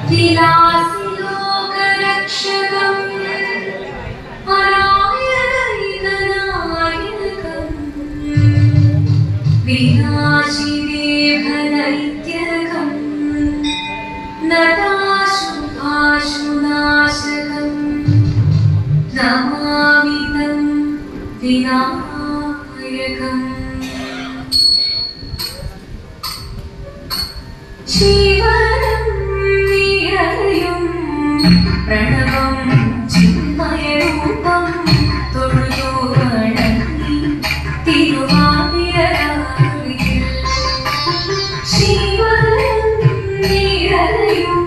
विलासि लोकरक्षकम् अनायकनायकम् विनाशिदेवदैत्यकम् नटाशुभाशुनाशकम् नमामि तं विनायकम् शिवनं निरयं प्रणवं चिन्मयरूपं തൊഴുതു വണങ്ങി തിരുവാതിരയിൽ ശിവനം നിരയം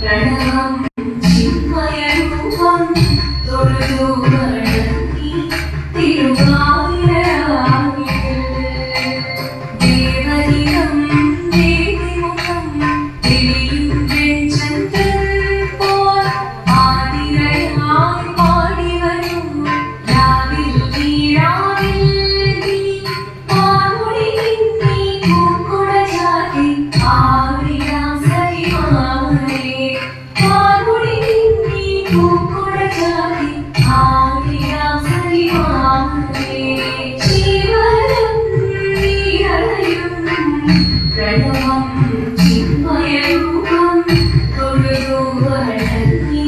പ്രണവം ചിന്മയരൂപം തൊഴുതു വണങ്ങി തിരുവാതിരയിൽ ദേവരികം ദേവിമുഖം തെളിയും വെൺചന്ദ്രൻ പോൽ ആതിരയായി പാടി വരൂ രാവിൽ നീ പാർവൊളി നീ പൂക്കുട ചാത്തി ആവിരാം സരിമാനേ പാർവൊളി നീ പൂക്കുട ചാത്തി ആവിരാം സരിമാനേ ശിവനം നിരയും പ്രണവം ചിന്മയരൂപം തൊഴുതു വണങ്ങി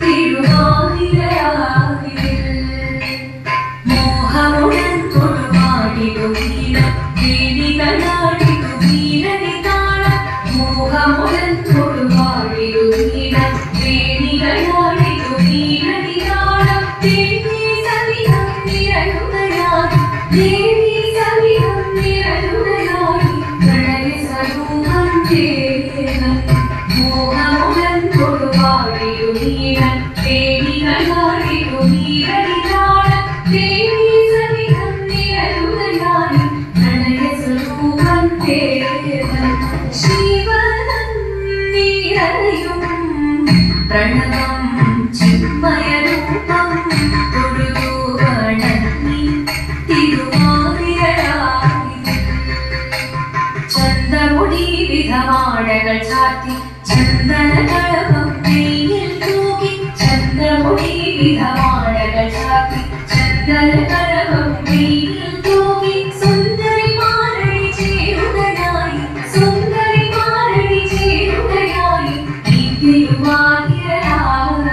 തിരുവാതിരയിൽ മോഹമുടൻ തൊഴുപാടിടും വീണം ദേവികളാടിടും വീരനിതാളം മോഹമുടൻ തൊഴുപാടിടും വീണം ദേവികളാടിടും വീരനിതാളം ദേവി സവിധം നിരയുതയായി ദേവി സവിധം നിരയുതയായി പ്രണയ സ്വരൂപം ദേവൻ മോഹമുടൻ തൊഴുപാടിടും വീണം ദേവികളാടിടും വീരനിതാളം ദേവി സവിധം നിരയുതയായി പ്രണയ സ്വരൂപം ദേവൻ ശിവനം നിരയും പ്രണവം ചിന്മയരൂപം തൊഴുതു വണങ്ങി തിരുവാതിരയിൽ ചന്ദമുടി വിധമാടകൾ ചാർത്തി ചന്ദനകളഭം നെയ്യിൽ തൂകി ചന്ദമുടി വിധമാടകൾ ചാർത്തി ചന്ദനകളഭം നെയ്യിൽ തൂകി സുന്ദരിമാരടി ചേരുകയായി സുന്ദരിമാരടി ചേരുകയായി ഈ തിരുവാതിരയിൽ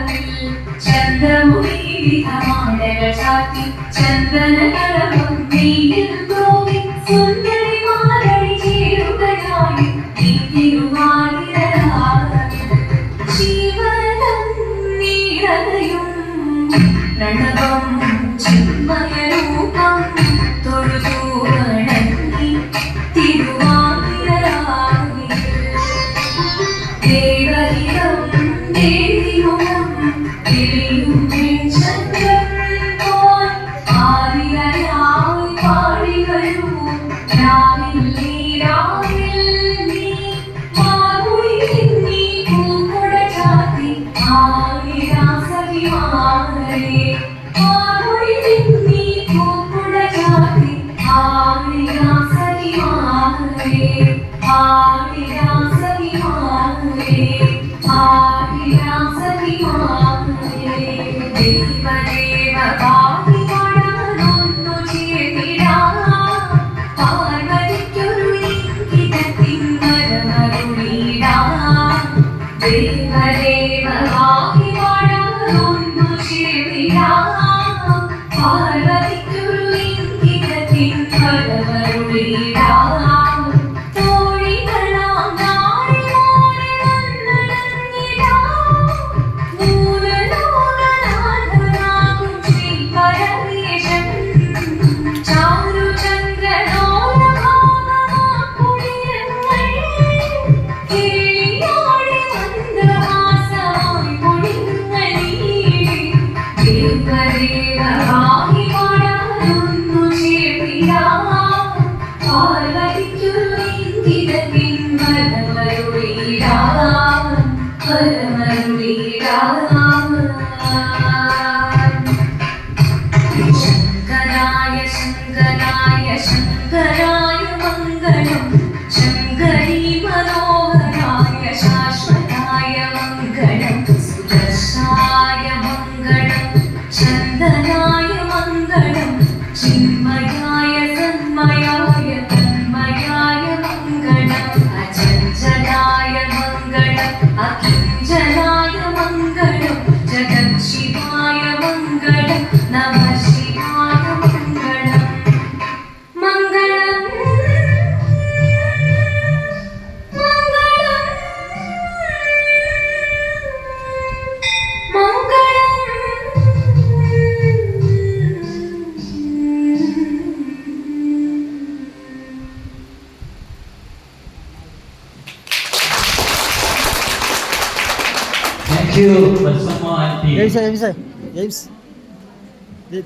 ചന്ദമുടി വിധമാടകൾ ചാർത്തി ചന്ദനകളഭം നെയ്യിൽ തൂകി സുന്ദരിമാരടി ചേരുകയായി ഈ തിരുവാതിരയിൽ ശിവനം നിരയും പ്രണവം ചിന്മയരൂപം തൊഴുതു വണങ്ങി തിരുവാതിരയിൽ ദേവരികം ദേവിമുഖം തെളിയും വെൺചന്ദ്രൻ പോൽ ആതിരയായി പാടി വരൂ രാവിൽ നീ പാർവൊളി നീ പൂക്കുട ചാത്തി ആവിരാം സരിമാനേ പാർവൊളി നീ പൂക്കുട ചാത്തി ആവിരാം സരിമാനേ ആവിരാം സരിമാനേ ആവിരാം സരിമാനേ ദേവദേവ പാടി പാടാനൊന്നു ചേർന്നിടാം പാർവതിക്കൊരു ഇംഗിതത്തിൻ വരമരുളിടാം ദേവദേവ പാടി പാടാനൊന്നു ചേർന്നിടാം പാർവതിക്കൊരു ഇംഗിതത്തിൻ വരമരുളിടാം തോഴികളാം നാരിമോനെ വന്നണഞ്ഞിടാം മൂലലോകനാഥനാകും ശ്രീ പരമേശൻ ചാരുചന്ദ്രനോരഭാവമാക്കുളിരങ്ങൾ കേളിയോടി മന്ദഹാസമായി പൊഴിഞ്ഞനീടി ദേവദേവ ഭാവി പാടാനൊന്നു ചേർന്നിടാം പാർവതിക്കൊരു ഇംഗിതത്തിൻ വരമരുളിടാം വരമരുളിടാം ശങ്കരായ ശങ്കരായ ശങ്കരായ മംഗളം ശങ്കരീ മനോഹരായ ശാശ്വതായ you, Balsamma auntie. ജെയിംസ് ഇത്